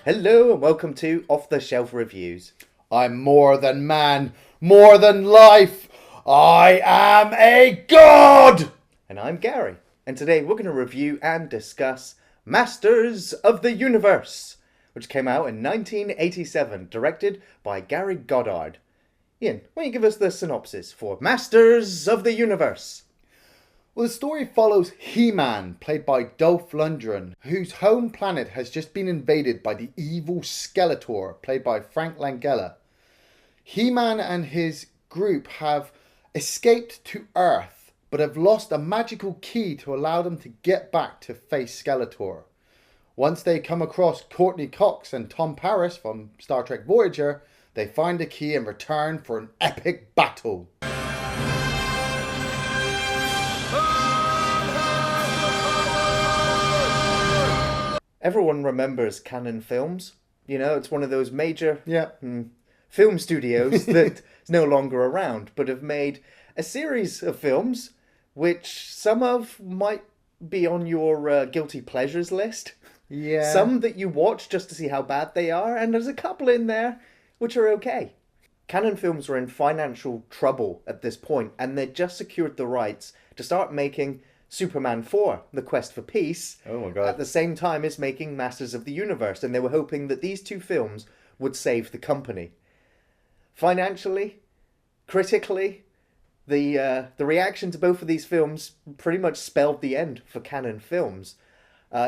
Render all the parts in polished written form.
Hello and welcome to Off the Shelf Reviews. I'm more than man, more than life. I am a god! And I'm Gary. And today we're going to review and discuss Masters of the Universe, which came out in 1987, directed by Gary Goddard. Iain, why don't you give us the synopsis for Masters of the Universe? Well, the story follows He-Man, played by Dolph Lundgren, whose home planet has just been invaded by the evil Skeletor, played by Frank Langella. He-Man and his group have escaped to Earth, but have lost a magical key to allow them to get back to face Skeletor. Once they come across Courteney and Tom Paris from Star Trek Voyager, they find the key and return for an epic battle. Everyone remembers Canon Films. You know, it's one of those major Yeah. film studios that is no longer around, but have made a series of films which some of might be on your guilty pleasures list. Yeah. Some that you watch just to see how bad they are, and there's a couple in there which are okay. Canon Films were in financial trouble at this point, and they'd just secured the rights to start making Superman 4, The Quest for Peace, Oh my God. at the same time as making Masters of the Universe, and they were hoping that these two films would save the company. Financially, critically, the reaction to both of these films pretty much spelled the end for Canon Films.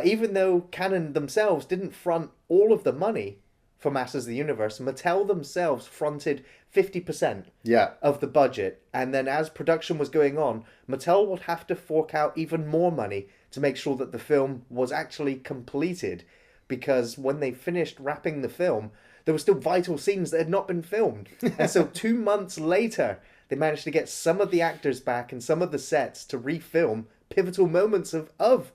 Even though Canon themselves didn't front all of the money for Masters of the Universe, Mattel themselves fronted 50% Yeah. of the budget, and then as production was going on, Mattel would have to fork out even more money to make sure that the film was actually completed, because when they finished wrapping the film, there were still vital scenes that had not been filmed. And so 2 months later, they managed to get some of the actors back and some of the sets to refilm pivotal moments of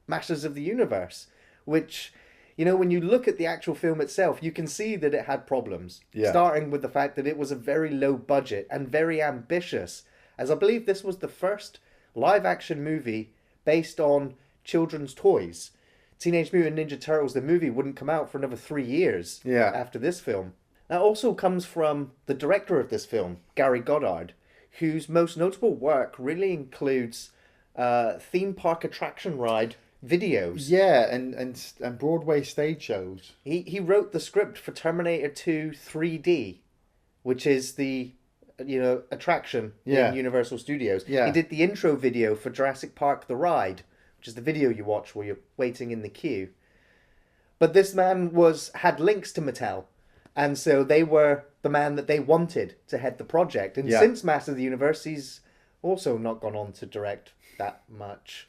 Masters of the Universe, which, you know, when you look at the actual film itself, you can see that it had problems. Yeah. Starting with the fact that it was a very low budget and very ambitious, as I believe this was the first live-action movie based on children's toys. Teenage Mutant Ninja Turtles, the movie, wouldn't come out for another 3 years after this film. That also comes from the director of this film, Gary Goddard, whose most notable work really includes theme park attraction ride videos. Yeah, and Broadway stage shows. He wrote the script for Terminator 2 3D, which is the attraction in Universal Studios. Yeah. He did the intro video for Jurassic Park The Ride, which is the video you watch while you're waiting in the queue. But this man had links to Mattel, and so they were the man that they wanted to head the project. And since Master of the Universe, he's also not gone on to direct that much.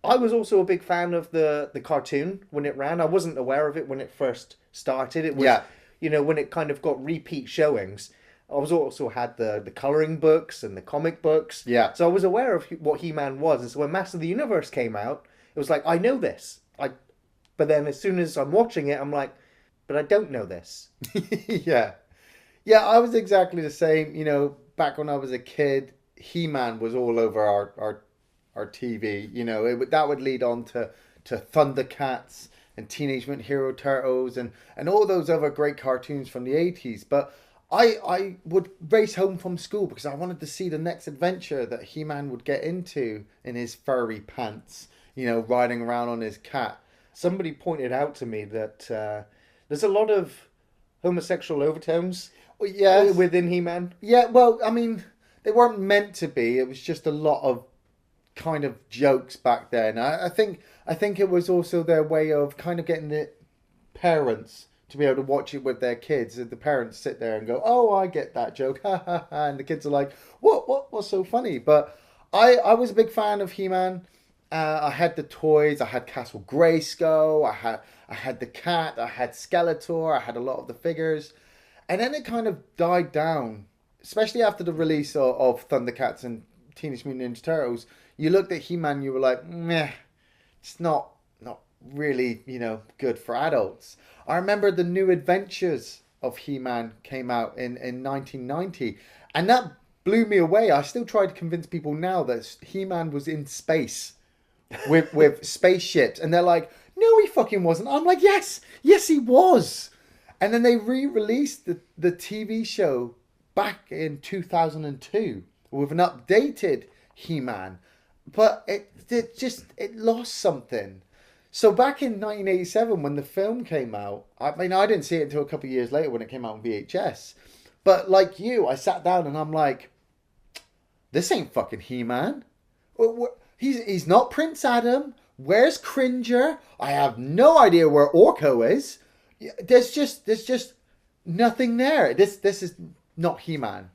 I was also a big fan of the cartoon when it ran. I wasn't aware of it when it first started. It was, when it kind of got repeat showings. I was also had the colouring books and the comic books. Yeah. So I was aware of what He-Man was. And so when Master of the Universe came out, it was like, I know this. But then as soon as I'm watching it, I'm like, but I don't know this. Yeah. Yeah, I was exactly the same. You know, back when I was a kid, He-Man was all over our TV. You know, that would lead on to Thundercats and Teenage Mutant Hero Turtles and all those other great cartoons from the 80s. But I would race home from school because I wanted to see the next adventure that He-Man would get into in his furry pants, you know, riding around on his cat. Somebody pointed out to me that there's a lot of homosexual overtones within He-Man. Yeah, well, I mean, they weren't meant to be. It was just a lot of kind of jokes back then. I think it was also their way of kind of getting the parents to be able to watch it with their kids. And the parents sit there and go, "Oh, I get that joke," ha ha ha, and the kids are like, "What's so funny?" But I was a big fan of He-Man. I had the toys. I had Castle Grayskull. I had the cat. I had Skeletor. I had a lot of the figures, and then it kind of died down, especially after the release of Thundercats and Teenage Mutant Ninja Turtles. You looked at He-Man, you were like, meh, it's not really, good for adults. I remember the New Adventures of He-Man came out in 1990, and that blew me away. I still try to convince people now that He-Man was in space with spaceships, and they're like, no, he fucking wasn't. I'm like, yes, he was. And then they re-released the TV show back in 2002 with an updated He-Man. But it lost something. So back in 1987 when the film came out, I mean, I didn't see it until a couple of years later when it came out on VHS. But like you, I sat down and I'm like, this ain't fucking He-Man. He's not Prince Adam. Where's Cringer? I have no idea where Orko is. There's just nothing there. This is not He-Man.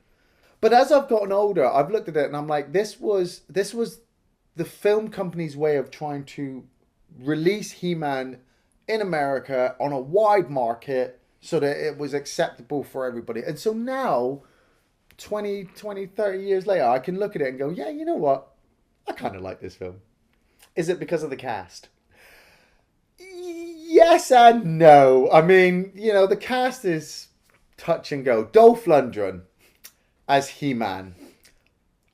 But as I've gotten older, I've looked at it and I'm like, this was the film company's way of trying to release He-Man in America on a wide market so that it was acceptable for everybody. And so now, 20, 30 years later, I can look at it and go, yeah, you know what? I kind of like this film. Is it because of the cast? Yes and no. I mean, you know, the cast is touch and go. Dolph Lundgren as He-Man.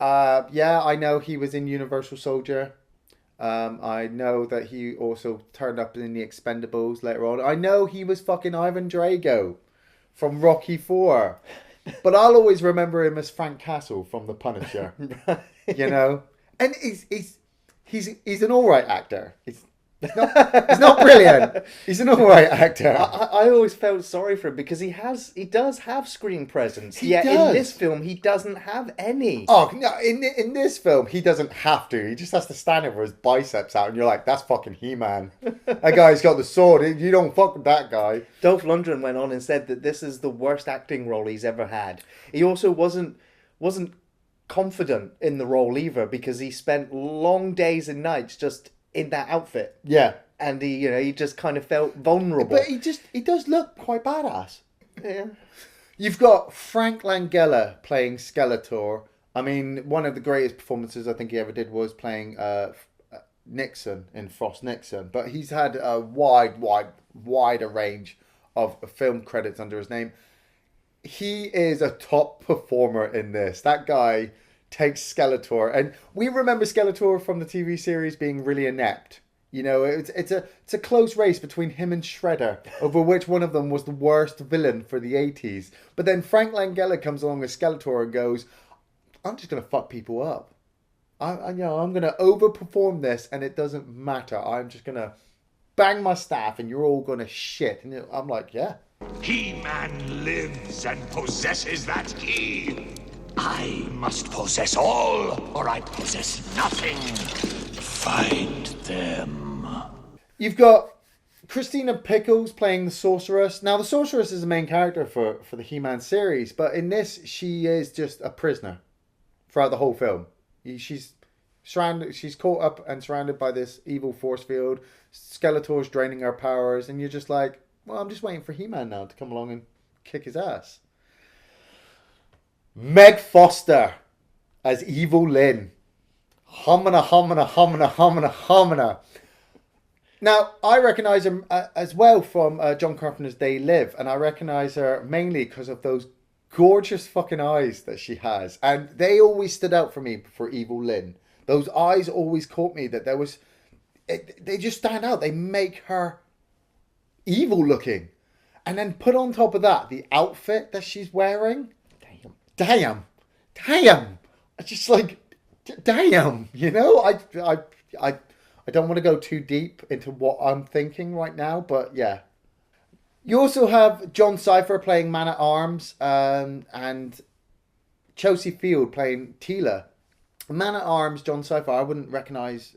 Yeah, I know he was in Universal Soldier. I know that he also turned up in the Expendables later on. I know he was fucking Ivan Drago from Rocky 4. But I'll always remember him as Frank Castle from The Punisher. You know? And he's an alright actor. He's not brilliant. He's an alright actor. I always felt sorry for him because he does have screen presence. He yet does. In this film he doesn't have any. Oh no! In this film he doesn't have to. He just has to stand there with his biceps out, and you're like, "That's fucking He-Man." That guy's got the sword. You don't fuck with that guy. Dolph Lundgren went on and said that this is the worst acting role he's ever had. He also wasn't confident in the role either because he spent long days and nights just in that outfit. Yeah. And he just kind of felt vulnerable. But he does look quite badass. Yeah. You've got Frank Langella playing Skeletor. I mean, one of the greatest performances I think he ever did was playing Nixon in Frost Nixon. But he's had a wider range of film credits under his name. He is a top performer in this. That guy takes Skeletor, and we remember Skeletor from the TV series being really inept. You know, it's a close race between him and Shredder over which one of them was the worst villain for the 80s. But then Frank Langella comes along as Skeletor and goes, "I'm just gonna fuck people up. I'm gonna overperform this, and it doesn't matter. I'm just gonna bang my staff, and you're all gonna shit." And I'm like, yeah. He-Man lives and possesses that key. I must possess all, or I possess nothing. Find them. You've got Christina Pickles playing the Sorceress. Now, the Sorceress is the main character for the He-Man series, but in this, she is just a prisoner throughout the whole film. She's caught up and surrounded by this evil force field. Skeletor's draining her powers, and you're just like, well, I'm just waiting for He-Man now to come along and kick his ass. Meg Foster as Evil Lynn. Homina, homina, homina, homina, homina. Now, I recognise her as well from John Carpenter's They Live, and I recognise her mainly because of those gorgeous fucking eyes that she has. And they always stood out for me for Evil Lynn. Those eyes always caught me that there was... they just stand out. They make her evil looking. And then put on top of that, the outfit that she's wearing. Damn. It's just like, damn, you know? I don't want to go too deep into what I'm thinking right now, but yeah. You also have John Cypher playing Man-at-Arms and Chelsea Field playing Teela. Man-at-Arms, John Cypher, I wouldn't recognise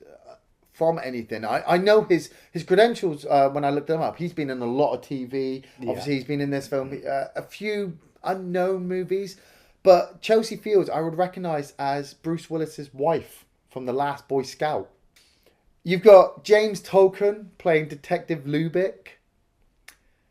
from anything. I know his credentials when I looked them up. He's been in a lot of TV. Yeah. Obviously, he's been in this film, a few unknown movies. But Chelsea Fields, I would recognise as Bruce Willis's wife from The Last Boy Scout. You've got James Tolkien playing Detective Lubick.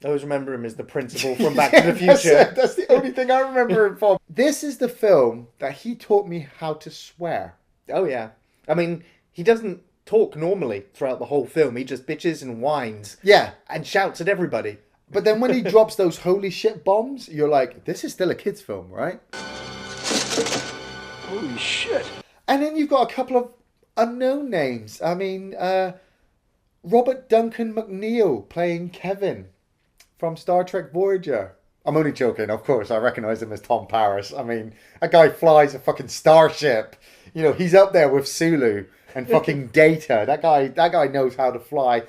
I always remember him as the principal from Back to the Future. That's the only thing I remember him from. This is the film that he taught me how to swear. Oh, yeah. I mean, he doesn't talk normally throughout the whole film. He just bitches and whines. Yeah. And shouts at everybody. But then when he drops those holy shit bombs, you're like, this is still a kid's film, right? Holy shit. And then you've got a couple of unknown names. I mean, Robert Duncan McNeil playing Kevin from Star Trek Voyager. I'm only joking, of course. I recognise him as Tom Paris. I mean, a guy flies a fucking starship. You know, he's up there with Sulu and fucking Data. That guy knows how to fly.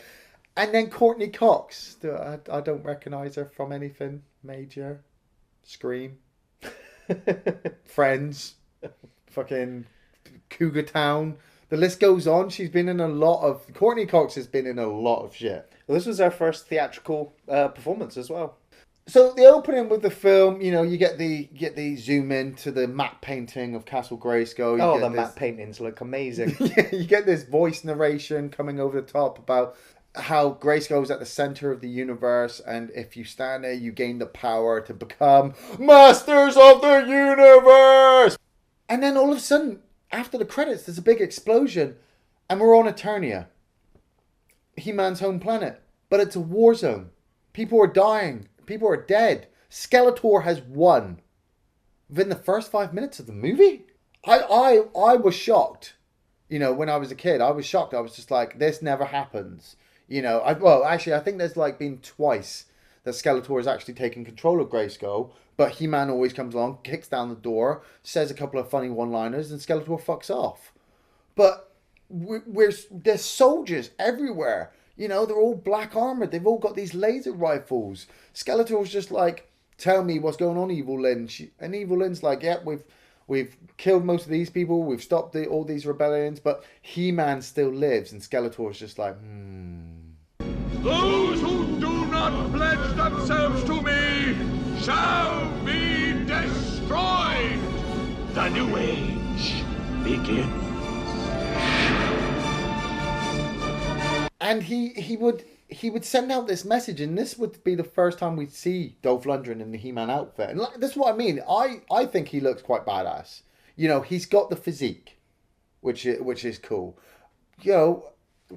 And then Courtney Cox. I don't recognise her from anything major. Scream. Friends. Fucking Cougar Town. The list goes on. She's been in a lot of... Courtney Cox has been in a lot of shit. Well, this was our first theatrical performance as well. So the opening with the film, you know, you get the zoom in to the matte painting of Castle Grayskull. Matte paintings look amazing. Yeah, you get this voice narration coming over the top about how Grayskull is at the center of the universe, and if you stand there, you gain the power to become masters of the universe. And then all of a sudden, after the credits, there's a big explosion, and we're on Eternia, He-Man's home planet, but it's a war zone. People are dying. People are dead. Skeletor has won. Within the first 5 minutes of the movie? I was shocked. You know, when I was a kid, I was shocked. I was just like, this never happens. You know, I think there's like been twice that Skeletor has actually taken control of Grayskull, but He-Man always comes along, kicks down the door, says a couple of funny one-liners, and Skeletor fucks off. But there's soldiers everywhere. You know, they're all black armored. They've all got these laser rifles. Skeletor's just like, tell me what's going on, Evil Lyn. And Evil Lyn's like, yeah, we've killed most of these people. We've stopped all these rebellions. But He-Man still lives. And Skeletor's just like, Those who do not pledge themselves to me shall be destroyed. The new age begins. And he would send out this message, and this would be the first time we'd see Dolph Lundgren in the He-Man outfit. And that's what I mean. I think he looks quite badass. You know, he's got the physique, which is cool. You know,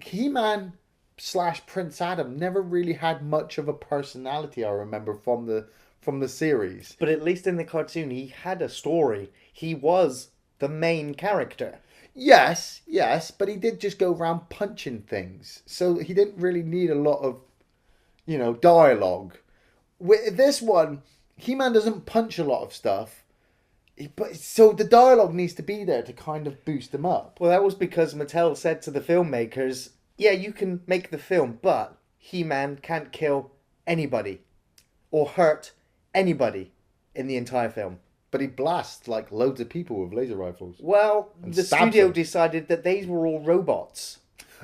He-Man / Prince Adam never really had much of a personality, I remember, from the series. But at least in the cartoon, he had a story. He was the main character. Yes, but he did just go around punching things. So he didn't really need a lot of, you know, dialogue. With this one, He-Man doesn't punch a lot of stuff. But so the dialogue needs to be there to kind of boost him up. Well, that was because Mattel said to the filmmakers, yeah, you can make the film, but He-Man can't kill anybody or hurt anybody in the entire film. But he blasts like loads of people with laser rifles. Well, the studio decided that these were all robots.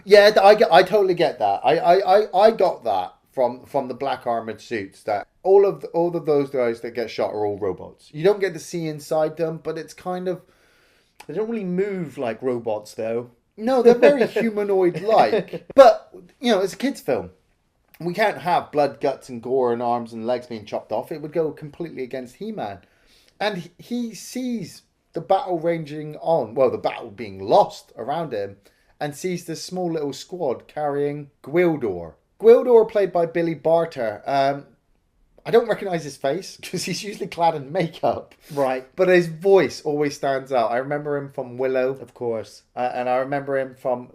Yeah, I totally get that. I got that from the black armored suits, that all of those guys that get shot are all robots. You don't get to see inside them, but it's kind of... They don't really move like robots, though. No, they're very humanoid-like. But, you know, it's a kid's film. We can't have blood, guts, and gore and arms and legs being chopped off. It would go completely against He-Man. And he sees the battle raging on, well, the battle being lost around him, and sees this small little squad carrying Gwildor. Gwildor, played by Billy Barter. I don't recognise his face, because he's usually clad in makeup. Right. But his voice always stands out. I remember him from Willow. Of course. And I remember him from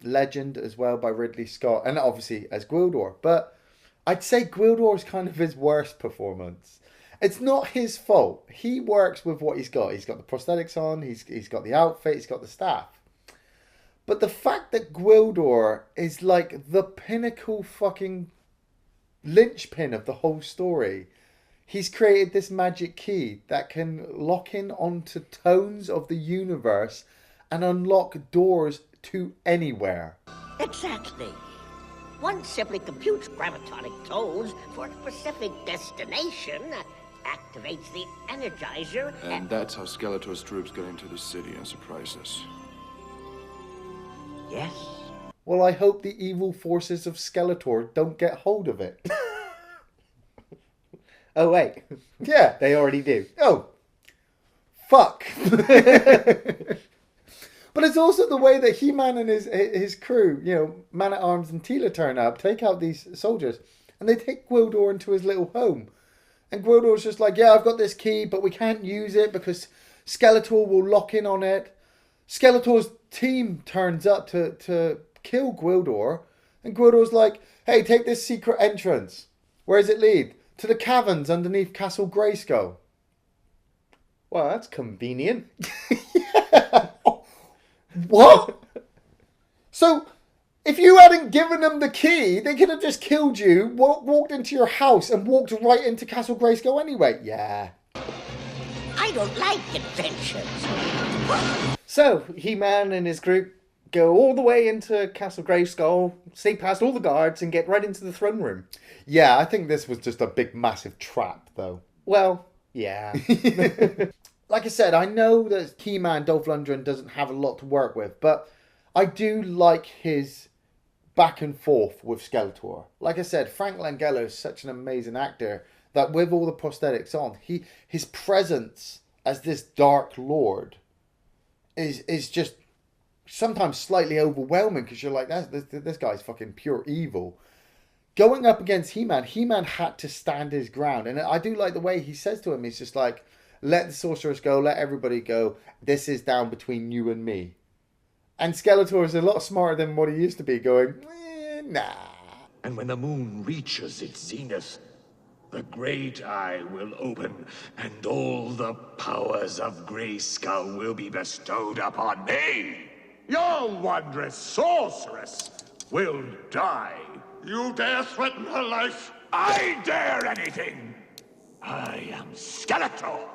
Legend as well, by Ridley Scott. And obviously as Gwildor. But I'd say Gwildor is kind of his worst performance. It's not his fault. He works with what he's got. He's got the prosthetics on. He's got the outfit. He's got the staff. But the fact that Gwildor is like the pinnacle fucking linchpin of the whole story. He's created this magic key that can lock in onto tones of the universe and unlock doors to anywhere. Exactly. One simply computes gravitonic tones for a specific destination, activates the Energizer, and that's how Skeletor's troops got into the city and surprised us. Yes. Well, I hope the evil forces of Skeletor don't get hold of it. Oh, wait. Yeah. They already do. Oh. Fuck. But it's also the way that He-Man and his crew, you know, Man-at-Arms and Teela, turn up, take out these soldiers, and they take Gwildor into his little home. And Gwildor's just like, yeah, I've got this key, but we can't use it because Skeletor will lock in on it. Skeletor's team turns up to kill Gwildor, And Gwildor's like, hey, take this secret entrance. Where does it lead? To the caverns underneath Castle Grayskull. Well, that's convenient. What? So, if you hadn't given them the key, they could have just killed you, walked into your house, and walked right into Castle Grayskull anyway. Yeah. I don't like adventures. So, He-Man and his group go all the way into Castle Grayskull, sneak past all the guards, and get right into the throne room. Yeah, I think this was just a big, massive trap, though. Well, yeah. Like I said, I know that He-Man, Dolph Lundgren, doesn't have a lot to work with, but I do like his back and forth with Skeletor. Like I said, Frank Langella is such an amazing actor that with all the prosthetics on, his presence as this Dark Lord is just sometimes slightly overwhelming, because you're like, this guy's fucking pure evil. Going up against He-Man, He-Man had to stand his ground. And I do like the way he says to him, he's just like, let the sorcerers go, let everybody go. This is down between you and me. And Skeletor is a lot smarter than what he used to be, going, nah. And when the moon reaches its zenith, the great eye will open, and all the powers of Grayskull will be bestowed upon me. Your wondrous sorceress will die. You dare threaten her life? I dare anything. I am Skeletor.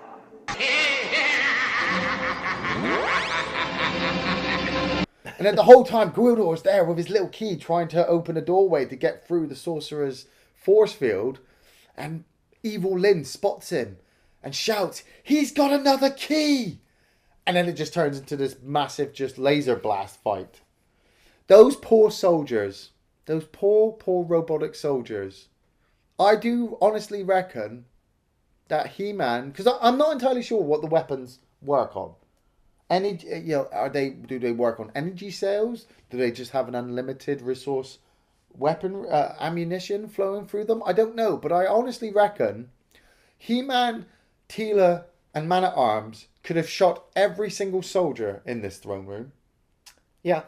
And then the whole time, Gwildor's there with his little key trying to open a doorway to get through the sorcerer's force field. And Evil Lyn spots him and shouts, he's got another key! And then it just turns into this massive just laser blast fight. Those poor soldiers, those poor robotic soldiers, I do honestly reckon that He-Man, because I'm not entirely sure what the weapons work on. Do they work on energy cells? Do they just have an unlimited resource weapon, ammunition flowing through them? I don't know, but I honestly reckon He-Man, Teela, and Man-at-Arms could have shot every single soldier in this throne room. Yeah.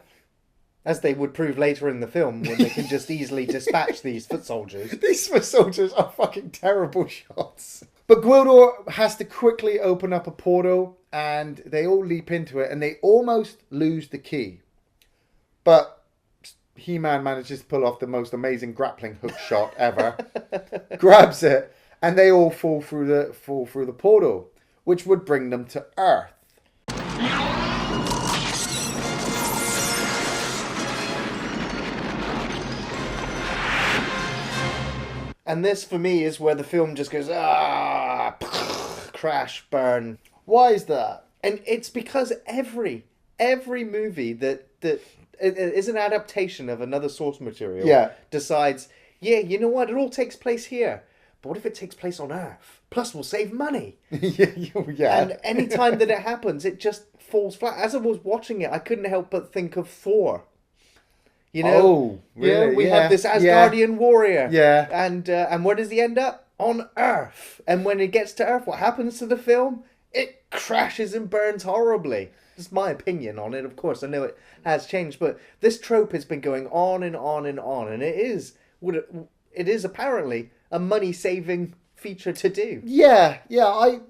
As they would prove later in the film, when they can just easily dispatch these foot soldiers. These foot soldiers are fucking terrible shots. But Gwildor has to quickly open up a portal, and they all leap into it, and they almost lose the key. But He-Man manages to pull off the most amazing grappling hook shot ever, grabs it, and they all fall through the portal, which would bring them to Earth. And this, for me, is where the film just goes, crash, burn. Why is that? And it's because every movie that is an adaptation of another source material decides, you know what, it all takes place here. But what if it takes place on Earth? Plus, we'll save money. Yeah. And any time that it happens, it just falls flat. As I was watching it, I couldn't help but think of Thor. You know, oh, really? We have this Asgardian warrior. Yeah. And where does he end up? On Earth. And when it gets to Earth, what happens to the film? It crashes and burns horribly. That's my opinion on it, of course. I know it has changed, but this trope has been going on and on and on, and it is apparently a money-saving feature to do. Yeah. I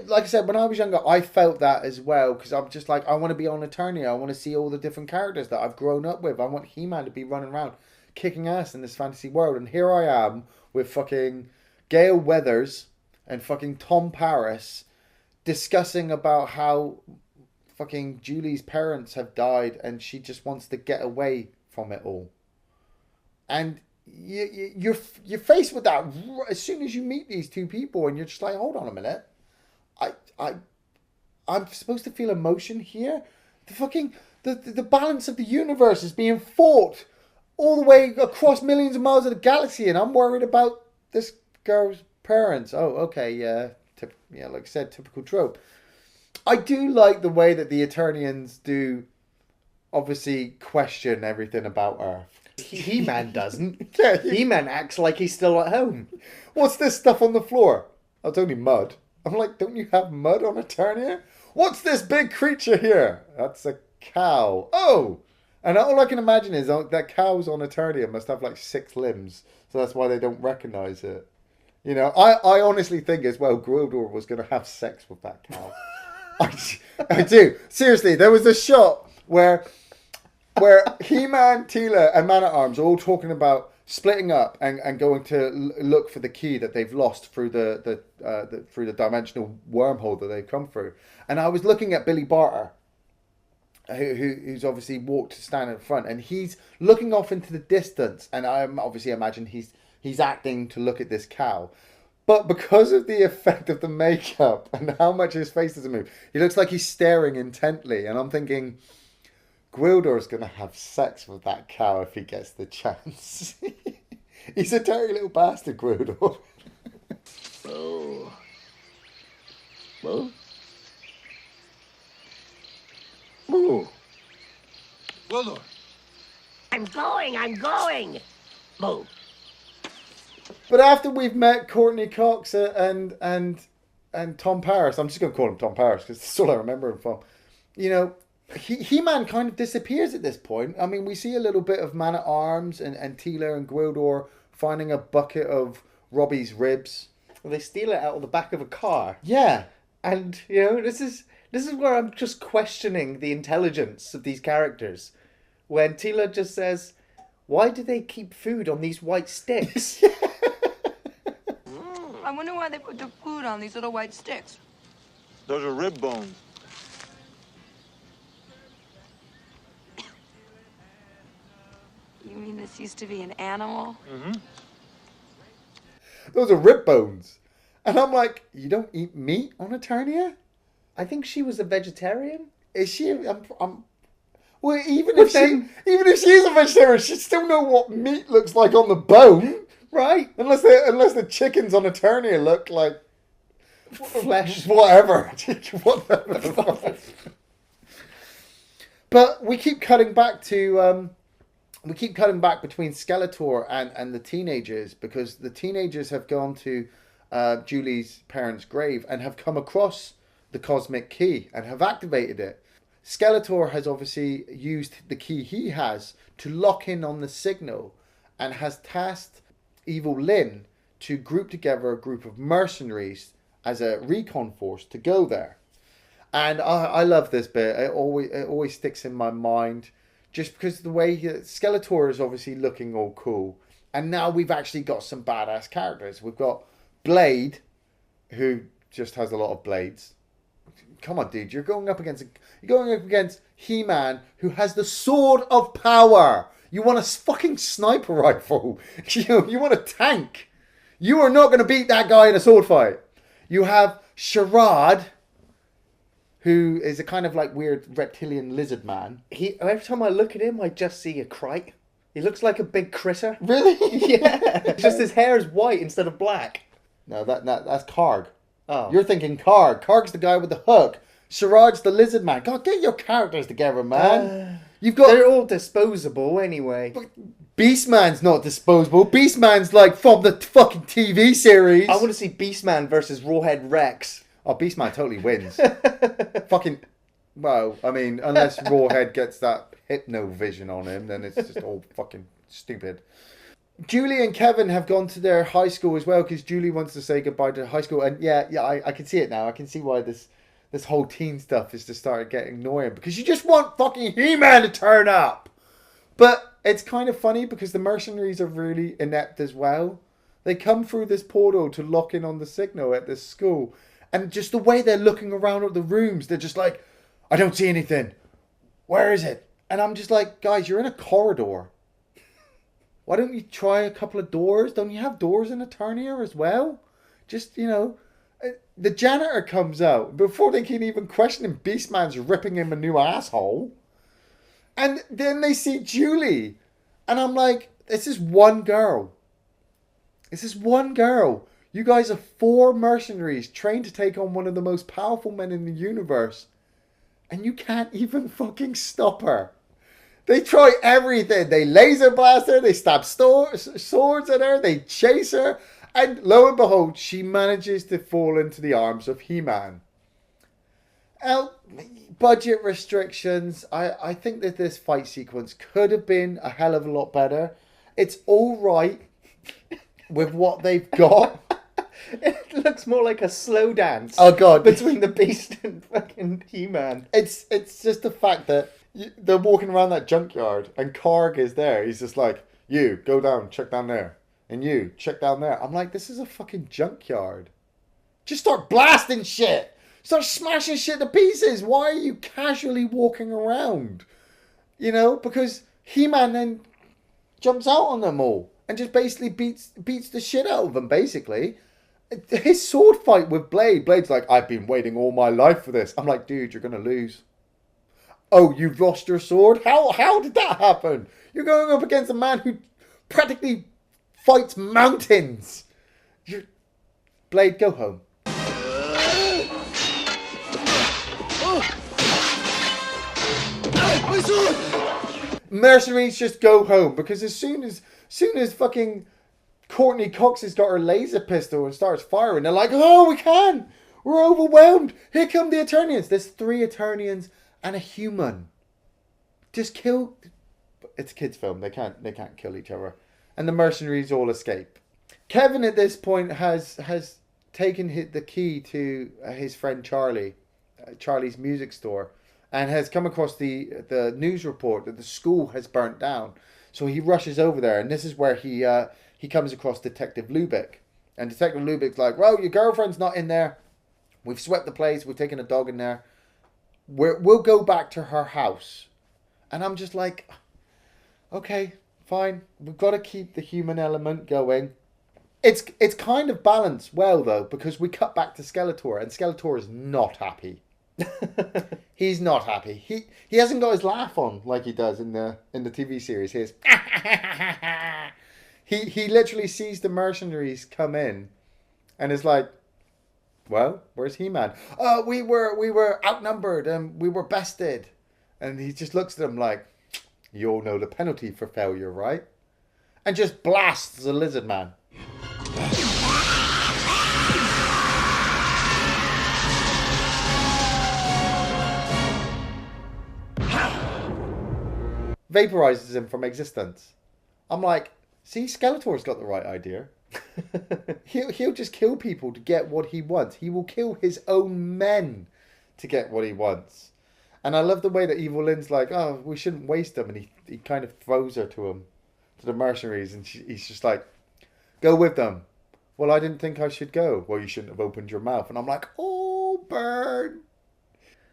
like I said, when I was younger, I felt that as well, because I'm just like, I want to be on Eternia. I want to see all the different characters that I've grown up with. I want He-Man to be running around kicking ass in this fantasy world. And here I am with fucking Gale Weathers and fucking Tom Paris discussing about how fucking Julie's parents have died and she just wants to get away from it all. And you're faced with that as soon as you meet these two people, and you're just like, hold on a minute. I'm supposed to feel emotion here? The balance of the universe is being fought all the way across millions of miles of the galaxy, and I'm worried about this girl's parents. Oh, okay, yeah. Like I said, typical trope. I do like the way that the Eternians do obviously question everything about Earth. He-Man doesn't. Yeah, He-Man acts like he's still at home. What's this stuff on the floor? Oh, it's only mud. I'm like, don't you have mud on Eternia? What's this big creature here? That's a cow. Oh, And all I can imagine is that cows on Eternia must have like 6 limbs, so that's why they don't recognize it. You know, I honestly think as well, Gwildor was going to have sex with that cow. I do. Seriously, there was a shot where He-Man, Teela, and Man-at-Arms are all talking about splitting up and going to look for the key that they've lost through through the dimensional wormhole that they've come through. And I was looking at Billy Barter, who's obviously walked to stand in front, and he's looking off into the distance. And I obviously imagine he's acting to look at this cow. But because of the effect of the makeup and how much his face doesn't move, he looks like he's staring intently. And I'm thinking, Gwildor's going to have sex with that cow if he gets the chance. He's a dirty little bastard, Gwildor. Oh. Well? Moo. Gwildor. I'm going. Move. But after we've met Courtney Cox and Tom Paris, I'm just going to call him Tom Paris because that's all I remember him from. You know, He-Man kind of disappears at this point. I mean, we see a little bit of Man-at-Arms and Teela and Gwildor finding a bucket of Robbie's ribs. Well, they steal it out of the back of a car. Yeah. And, you know, this is where I'm just questioning the intelligence of these characters. When Teela just says, why do they keep food on these white sticks? I wonder why they put the food on these little white sticks. Those are rib bones. You mean this used to be an animal? Mm-hmm. Those are rib bones. And I'm like, you don't eat meat on Eternia? I think she was a vegetarian. Is she? Well, even if she is a vegetarian, she'd still know what meat looks like on the bone, Right. Unless the chickens on Eternia look like Flesh. whatever. Whatever. But we keep cutting back to between Skeletor and the teenagers, because the teenagers have gone to Julie's parents' grave and have come across the cosmic key and have activated it. Skeletor has obviously used the key he has to lock in on the signal and has tasked Evil Lynn to group together a group of mercenaries as a recon force to go there. And I love this bit. It always sticks in my mind, just because the way Skeletor is obviously looking all cool. And now we've actually got some badass characters. We've got Blade, who just has a lot of blades. Come on, dude. You're going up against He-Man, who has the Sword of Power. You want a fucking sniper rifle. You want a tank. You are not going to beat that guy in a sword fight. You have Sherrod, who is a kind of like weird reptilian lizard man. Every time I look at him, I just see a crite. He looks like a big critter. Really? Yeah. Just his hair is white instead of black. No, that's Karg. Oh. You're thinking Karg. Karg's the guy with the hook. Sherrod's the lizard man. God, get your characters together, man. They're all disposable anyway. Beastman's not disposable. Beastman's like from the fucking TV series. I want to see Beastman versus Rawhead Rex. Oh, Beastman totally wins. Fucking, well, I mean, unless Rawhead gets that hypno vision on him, then it's just all fucking stupid. Julie and Kevin have gone to their high school as well, because Julie wants to say goodbye to high school. And yeah, I can see it now. I can see why this whole teen stuff is just started getting annoying, because you just want fucking He-Man to turn up. But it's kind of funny because the mercenaries are really inept as well. They come through this portal to lock in on the signal at this school. And just the way they're looking around at the rooms, they're just like, I don't see anything. Where is it? And I'm just like, guys, you're in a corridor. Why don't you try a couple of doors? Don't you have doors in Eternia as well? Just, the janitor comes out. Before they can even question him, Beastman's ripping him a new asshole. And then they see Julie. And I'm like, this is one girl. This is one girl. You guys are 4 mercenaries trained to take on one of the most powerful men in the universe. And you can't even fucking stop her. They try everything. They laser blast her. They stab swords at her. They chase her. And lo and behold, she manages to fall into the arms of He-Man. Out budget restrictions. I think that this fight sequence could have been a hell of a lot better. It's all right with what they've got. It looks more like a slow dance. Oh god, between the Beast and fucking He-Man. It's just the fact that they're walking around that junkyard and Karg is there. He's just like, you go down, check down there, and you check down there. I'm like, this is a fucking junkyard. Just start blasting shit. Start smashing shit to pieces. Why are you casually walking around? You know, because He-Man then jumps out on them all and just basically beats the shit out of them, basically. His sword fight with Blade. Blade's like, I've been waiting all my life for this. I'm like, dude, you're going to lose. Oh, you've lost your sword? How did that happen? You're going up against a man who practically fights mountains. Blade, go home. My sword! Mercenaries, just go home, because as soon as fucking Courteney Cox has got her laser pistol and starts firing, they're like, oh, we can! We're overwhelmed! Here come the Eternians! There's 3 Eternians and a human. Just kill... It's a kid's film. They can't kill each other. And the mercenaries all escape. Kevin at this point has taken the key to his friend Charlie, Charlie's music store, and has come across the news report that the school has burnt down. So he rushes over there, and this is where he comes across Detective Lubick. And Detective Lubick's like, well, your girlfriend's not in there. We've swept the place. We've taken a dog in there. We'll go back to her house. And I'm just like, okay, fine. We've got to keep the human element going. It's kind of balanced well, though, because we cut back to Skeletor, and Skeletor is not happy. He's not happy. He hasn't got his laugh on like he does in the TV series. He literally sees the mercenaries come in and is like, well, where's He-Man? Oh, we were outnumbered and we were bested. And he just looks at them like, you all know the penalty for failure, right? And just blasts the lizard man. Vaporizes him from existence. I'm like, see, Skeletor's got the right idea. He'll just kill people to get what he wants. He will kill his own men to get what he wants. And I love the way that Evil Lynn's like, oh, we shouldn't waste them. And he kind of throws her to the mercenaries. And he's just like, go with them. Well, I didn't think I should go. Well, you shouldn't have opened your mouth. And I'm like, oh, burn.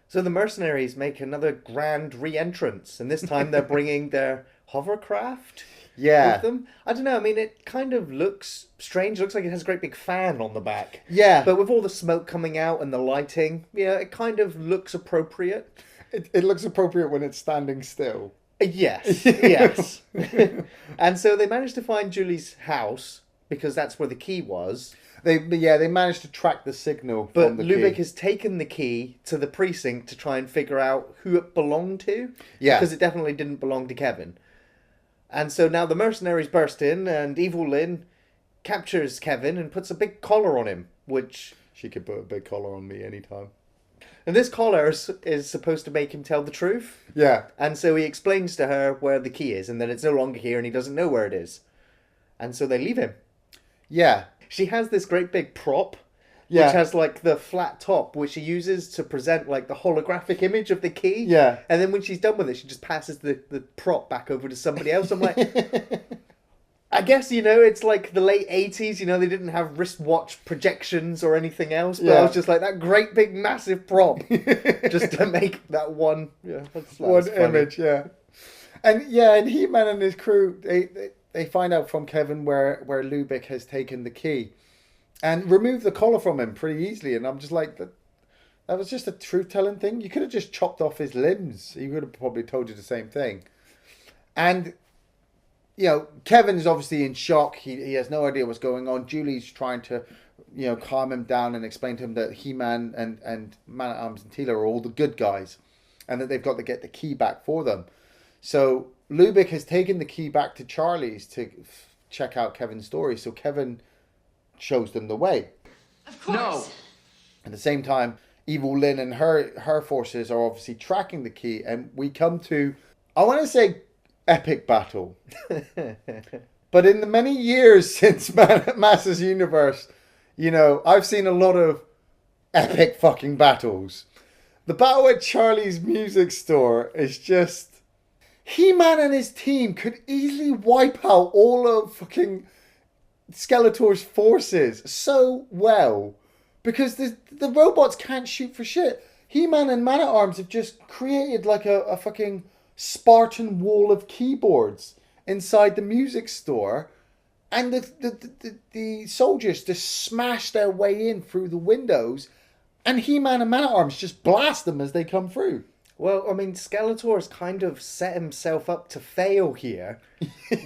So the mercenaries make another grand re-entrance. And this time they're bringing their hovercraft with them. I don't know. I mean, it kind of looks strange. It looks like it has a great big fan on the back. Yeah. But with all the smoke coming out and the lighting, it kind of looks appropriate. It looks appropriate when it's standing still. Yes, yes. And so they managed to find Julie's house because that's where the key was. They managed to track the signal from the key. But Lubick has taken the key to the precinct to try and figure out who it belonged to. Yeah. Because it definitely didn't belong to Kevin. And so now the mercenaries burst in and Evil Lynn captures Kevin and puts a big collar on him, which... She could put a big collar on me anytime. And this collar is supposed to make him tell the truth. Yeah. And so he explains to her where the key is and that it's no longer here and he doesn't know where it is. And so they leave him. Yeah. She has this great big prop, which has like the flat top, which she uses to present like the holographic image of the key. Yeah. And then when she's done with it, she just passes the prop back over to somebody else. I'm like, I guess, it's like the late 80s, they didn't have wristwatch projections or anything else. But I was just like, that great big massive prop just to make that one image, yeah. And He-Man and his crew, they find out from Kevin where Lubick has taken the key and remove the collar from him pretty easily. And I'm just like, that was just a truth-telling thing. You could have just chopped off his limbs. He would have probably told you the same thing. And, Kevin's obviously in shock. He has no idea what's going on. Julie's trying to, calm him down and explain to him that He-Man and Man-at-Arms and Teela are all the good guys and that they've got to get the key back for them. So Lubick has taken the key back to Charlie's to check out Kevin's story. So Kevin shows them the way. Of course. No. At the same time, Evil Lynn and her forces are obviously tracking the key, and we come to, I want to say, epic battle. But in the many years since Masters Universe, you know, I've seen a lot of epic fucking battles. The battle at Charlie's music store is just... He-Man and his team could easily wipe out all of fucking Skeletor's forces so well. Because the robots can't shoot for shit. He-Man and Man-at-Arms have just created like a fucking Spartan wall of keyboards inside the music store, and the soldiers just smash their way in through the windows, and He-Man and Man-at-Arms just blast them as they come through. Well, I mean, Skeletor's kind of set himself up to fail here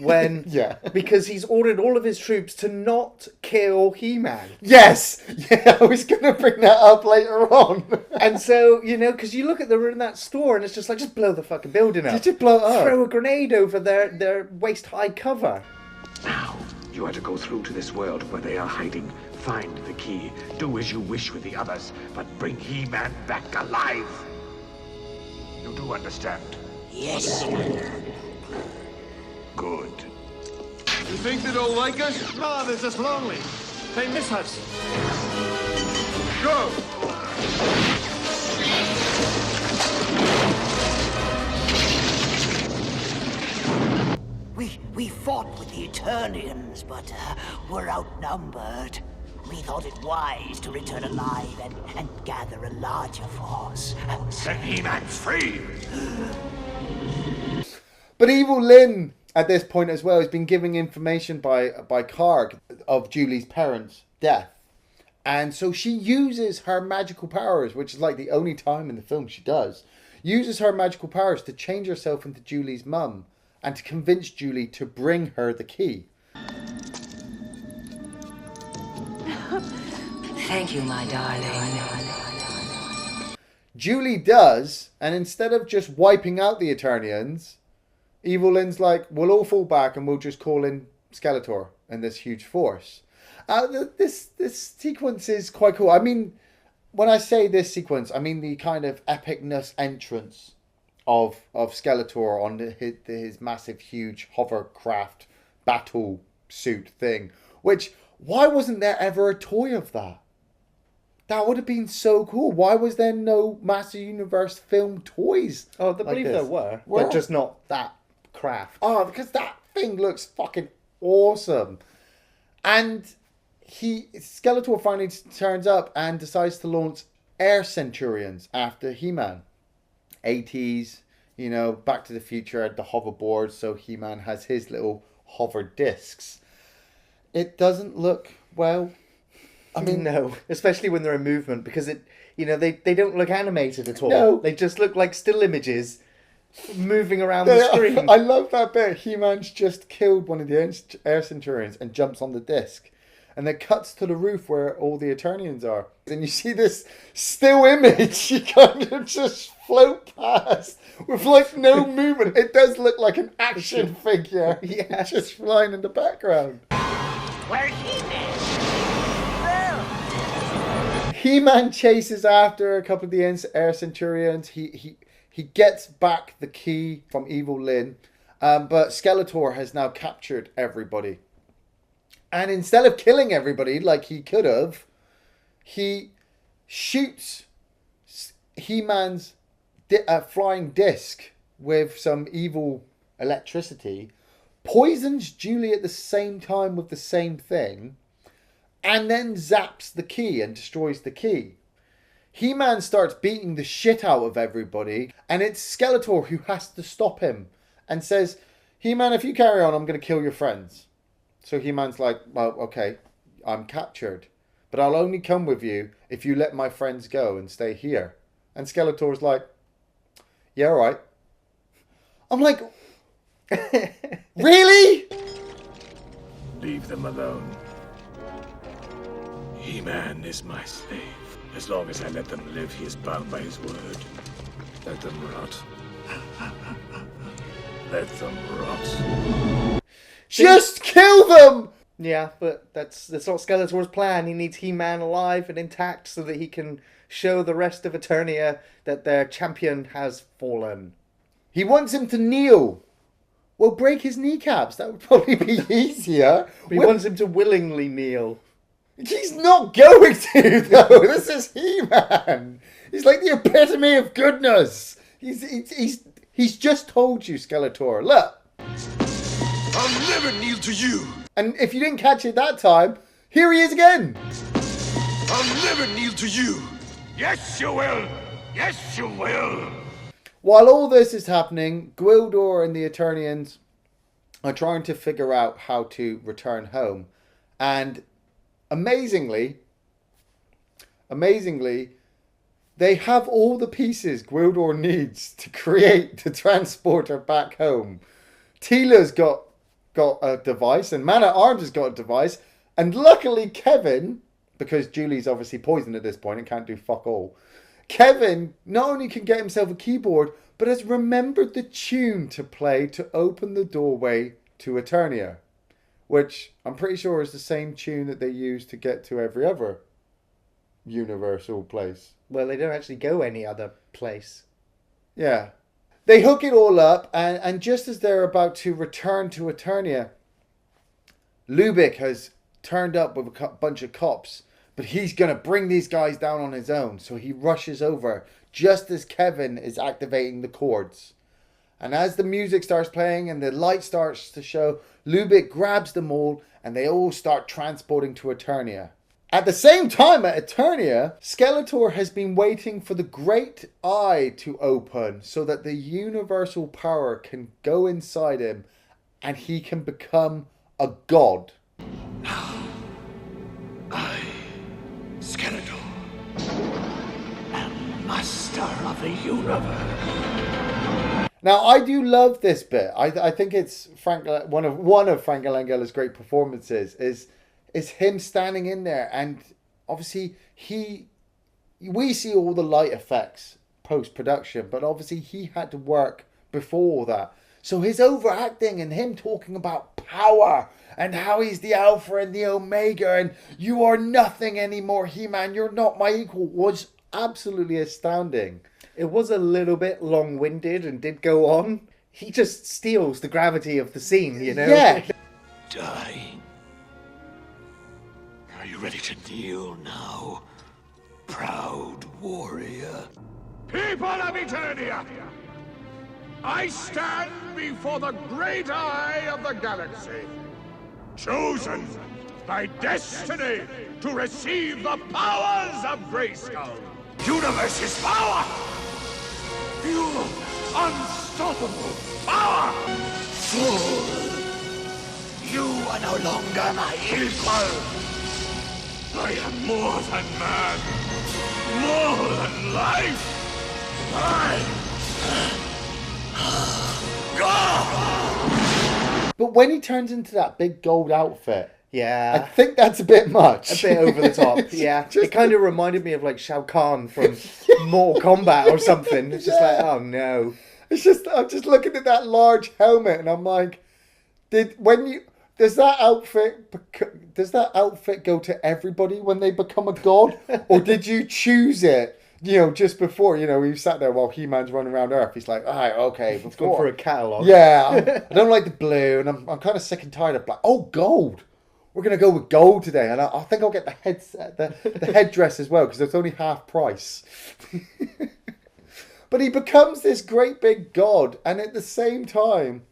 when... Yeah. Because he's ordered all of his troops to not kill He-Man. Yes! Yeah, I was going to bring that up later on. And so, you know, because you look at them in that store and it's just like, just blow the fucking building up. Just blow it up. Throw a grenade over their waist-high cover. Now, you are to go through to this world where they are hiding. Find the key. Do as you wish with the others, but bring He-Man back alive. You do understand? Yes. Good. You think they don't like us? No, they're just lonely. They miss us. Go! We fought with the Eternians, but were outnumbered. We thought it wise to return alive and gather a larger force. Set He-Man free! But Evil Lynn, at this point as well, has been giving information by Karg of Julie's parents' death. And so she uses her magical powers, which is like the only time in the film she does, uses her magical powers to change herself into Julie's mum and to convince Julie to bring her the key. Thank you, my darling. Julie does, and instead of just wiping out the Eternians, Evil Lynn's like, we'll all fall back and we'll just call in Skeletor and this huge force. This sequence is quite cool. I mean, when I say this sequence, I mean the kind of epicness entrance of Skeletor on his massive, huge hovercraft battle suit thing. Which, why wasn't there ever a toy of that? That would have been so cool. Why was there no Master Universe film toys? Oh, I believe there were, but just not that craft. Oh, because that thing looks fucking awesome. And Skeletor finally turns up and decides to launch Air Centurions after He-Man. 80s, you know, Back to the Future had the hoverboard, so He-Man has his little hover discs. It doesn't look, well, I mean... No, especially when they're in movement, because they don't look animated at all. No. They just look like still images moving around the screen. I love that bit. He-Man's just killed one of the Air Centurions and jumps on the disc. And then cuts to the roof where all the Eternians are. And you see this still image, you kind of just float past with like no movement. It does look like an action figure. Yeah. Just flying in the background. Where's He-Man? He-Man chases after a couple of the Air Centurions. He gets back the key from Evil Lynn. But Skeletor has now captured everybody. And instead of killing everybody like he could have, he shoots He-Man's flying disc with some evil electricity, poisons Julie at the same time with the same thing, and then zaps the key and destroys the key. He-Man starts beating the shit out of everybody, and it's Skeletor who has to stop him and says, He-Man, if you carry on, I'm going to kill your friends. So He-Man's like, well, okay, I'm captured. But I'll only come with you if you let my friends go and stay here. And Skeletor's like, yeah, all right. I'm like, really? Leave them alone. He-Man is my slave. As long as I let them live, he is bound by his word. Let them rot. Let them rot. Just kill them! Yeah, but that's not Skeletor's plan. He needs He-Man alive and intact so that he can show the rest of Eternia that their champion has fallen. He wants him to kneel. Well, break his kneecaps. That would probably be easier. But he wants him to willingly kneel. He's not going to, though. This is He-Man. He's like the epitome of goodness. He's just told you, Skeletor. Look. I'll never kneel to you. And if you didn't catch it that time, here he is again. I'll never kneel to you. Yes, you will. Yes, you will. While all this is happening, Gwildor and the Eternians are trying to figure out how to return home. And amazingly, they have all the pieces Gwildor needs to create the transporter back home. Teela's got a device, and Man-at-Arms has got a device, and luckily Kevin, because Julie's obviously poisoned at this point and can't do fuck all, Kevin not only can get himself a keyboard, but has remembered the tune to play to open the doorway to Eternia, which I'm pretty sure is the same tune that they use to get to every other Universal place. Well, they don't actually go any other place. Yeah. They hook it all up, and just as they're about to return to Eternia, Lubick has turned up with a bunch of cops, but he's going to bring these guys down on his own. So he rushes over just as Kevin is activating the cords. And as the music starts playing and the light starts to show, Lubick grabs them all and they all start transporting to Eternia. At the same time at Eternia, Skeletor has been waiting for the Great Eye to open so that the universal power can go inside him and he can become a god. I, Skeletor, am master of the universe. Now, I do love this bit. I think it's one of Frank Langella's great performances is him standing in there, and obviously we see all the light effects post-production, but obviously he had to work before that. So his overacting and him talking about power and how he's the Alpha and the Omega and you are nothing anymore, He-Man, you're not my equal, was absolutely astounding. It was a little bit long-winded and did go on. He just steals the gravity of the scene, you know? Yeah. Dying. Are you ready to kneel now, proud warrior? People of Eternia! I stand before the great eye of the galaxy, chosen by destiny to receive the powers of Grayskull. Universe's power! Pure, unstoppable power! Fool! You are no longer my equal! I am more than man! More than life! God! But when he turns into that big gold outfit, Yeah. I think that's a bit much. A bit over the top, yeah. It kind of reminded me of like Shao Kahn from Mortal Kombat or something. It's just like, oh no. It's just, I'm just looking at that large helmet and I'm like, does that outfit go to everybody when they become a god? Or did you choose it, just before, we sat there while He-Man's running around Earth. He's like, all right, okay. Let's go for a catalogue. Yeah, I don't like the blue and I'm kind of sick and tired of black. Oh, gold. We're going to go with gold today. And I think I'll get the headdress as well because it's only half price. But he becomes this great big god. And at the same time,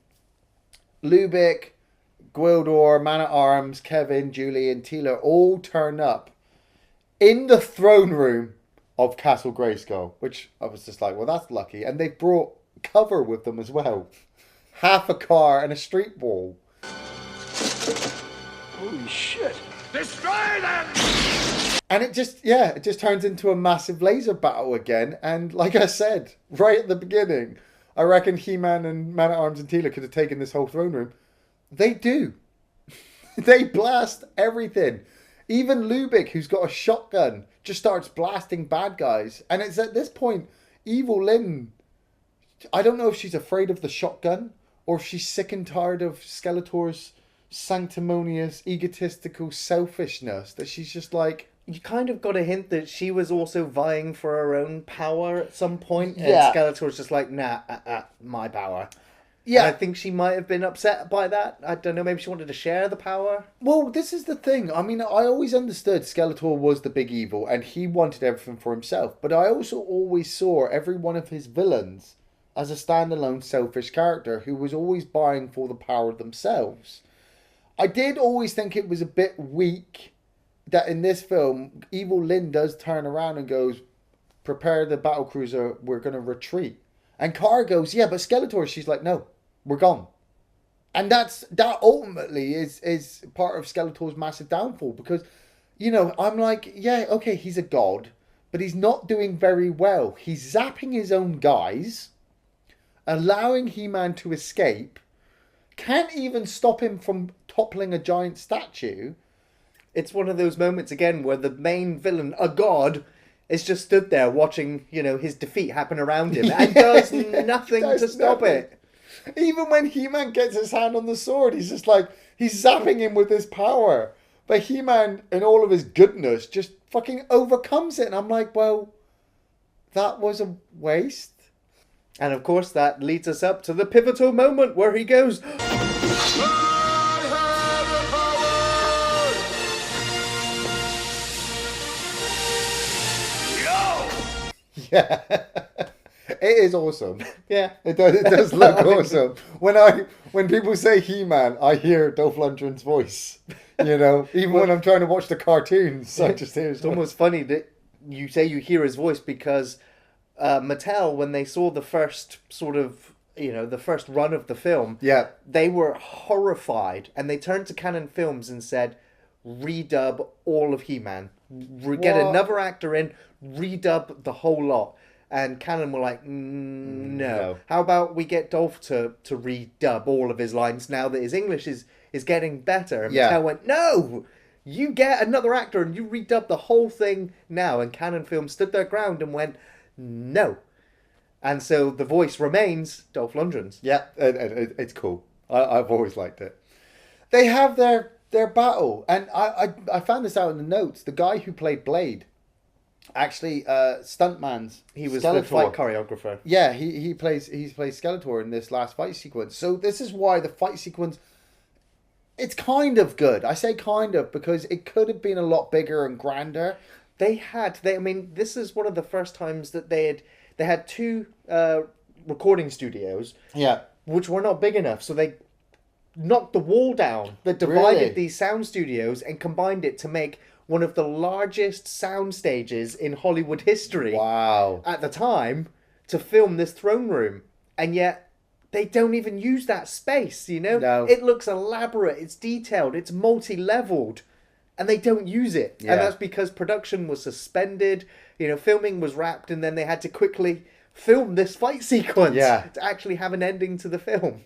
Lubick, Gwildor, Man-at-Arms, Kevin, Julie, and Teela all turn up in the throne room of Castle Grayskull, which I was just like, well, that's lucky. And they brought cover with them as well. Half a car and a street wall. Holy shit! Destroy them! And it just turns into a massive laser battle again. And like I said, right at the beginning, I reckon He-Man and Man-at-Arms and Teela could have taken this whole throne room. They do. They blast everything. Even Lubick, who's got a shotgun, just starts blasting bad guys. And it's at this point, Evil Lynn, I don't know if she's afraid of the shotgun or if she's sick and tired of Skeletor's sanctimonious, egotistical selfishness, that she's just like, you kind of got a hint that she was also vying for her own power at some point. Yeah. And Skeletor's just like, nah, my power. Yeah. And I think she might have been upset by that. I don't know, maybe she wanted to share the power. Well, this is the thing. I mean, I always understood Skeletor was the big evil and he wanted everything for himself. But I also always saw every one of his villains as a standalone selfish character who was always vying for the power themselves. I did always think it was a bit weak that in this film, Evil Lynn does turn around and goes, prepare the battlecruiser, we're going to retreat. And Kara goes, yeah, but Skeletor, she's like, no, we're gone. And that ultimately is part of Skeletor's massive downfall because, you know, I'm like, yeah, okay, he's a god, but he's not doing very well. He's zapping his own guys, allowing He-Man to escape, can't even stop him from toppling a giant statue. It's one of those moments again where the main villain, a god, is just stood there watching, you know, his defeat happen around him and does nothing to stop it. Even when He-Man gets his hand on the sword, he's just like, he's zapping him with his power. But He-Man, in all of his goodness, just fucking overcomes it. And I'm like, well, that was a waste. And of course, that leads us up to the pivotal moment where he goes, Yeah. It is awesome. yeah. It does look awesome. When people say He-Man, I hear Dolph Lundgren's voice. You know, even when I'm trying to watch the cartoons, I just hear his It's almost funny that you say you hear his voice because Mattel, when they saw the first sort of, you know, the first run of the film, Yeah. they were horrified and they turned to Canon Films and said, redub all of He-Man. Get What? another actor in, redub the whole lot. And Canon were like, no. How about we get Dolph to redub all of his lines now that his English is getting better? And Yeah. Mattel went, no! You get another actor and you redub the whole thing now. And Canon Films stood their ground and went, no. And so the voice remains Dolph Lundgren's. Yeah, it's cool. I've always liked it. They have their battle. And I found this out in the notes. The guy who played Blade, actually, stuntman's He was Skeletor. the fight choreographer. Yeah, he plays Skeletor in this last fight sequence. So this is why the fight sequence, it's kind of good. I say kind of because it could have been a lot bigger and grander. I mean, this is one of the first times that they had two recording studios, Yeah. which were not big enough. So they knocked the wall down that divided Really? these sound studios and combined it to make one of the largest sound stages in Hollywood history. Wow. At the time, to film this throne room. And yet, they don't even use that space, you know? No. It looks elaborate, it's detailed, it's multi-leveled. And they don't use it. Yeah. And that's because production was suspended, you know, filming was wrapped, and then they had to quickly film this fight sequence to actually have an ending to the film.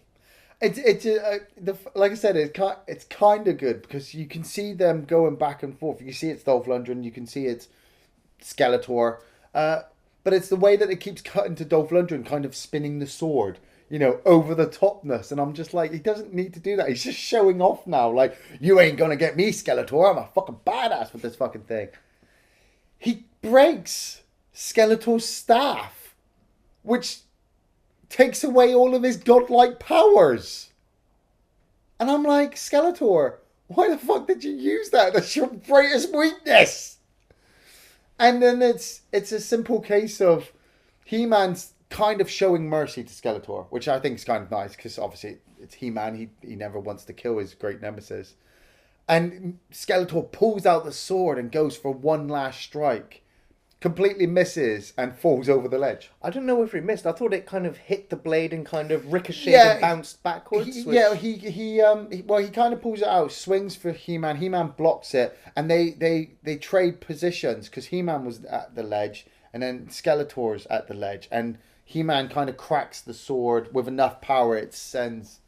Like I said, it's kind of good because you can see them going back and forth. You see it's Dolph Lundgren, you can see it's Skeletor, but it's the way that it keeps cutting to Dolph Lundgren kind of spinning the sword, you know, over the topness, and I'm just like, he doesn't need to do that. He's just showing off now, like, you ain't gonna get me, Skeletor. I'm a fucking badass with this fucking thing. He breaks Skeletor's staff, which takes away all of his godlike powers. And I'm like, Skeletor, why the fuck did you use that? That's your greatest weakness. And then it's a simple case of He-Man's kind of showing mercy to Skeletor, which I think is kind of nice because obviously it's He-Man. He never wants to kill his great nemesis. And Skeletor pulls out the sword and goes for one last strike. Completely misses and falls over the ledge. I don't know if he missed. I thought it kind of hit the blade and kind of ricocheted and bounced backwards. He kind of pulls it out, swings for He-Man. He-Man blocks it, and they trade positions because He-Man was at the ledge, and then Skeletor's at the ledge, and He-Man kind of cracks the sword with enough power it sends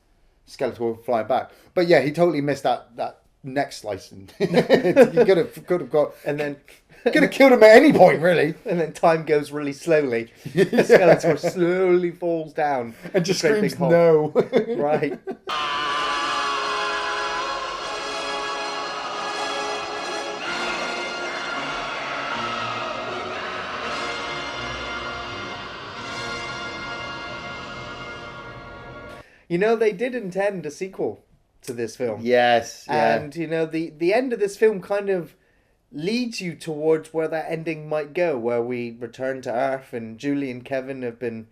Skeletor flying back. But yeah, he totally missed that neck slicing. He could have got, and then could have killed him at any point, really. And then time goes really slowly. Skeletor slowly falls down and just Great screams big hole. no. Right. You know, they did intend a sequel to this film. Yes. Yeah. And, you know, the end of this film kind of leads you towards where that ending might go, where we return to Earth and Julie and Kevin have been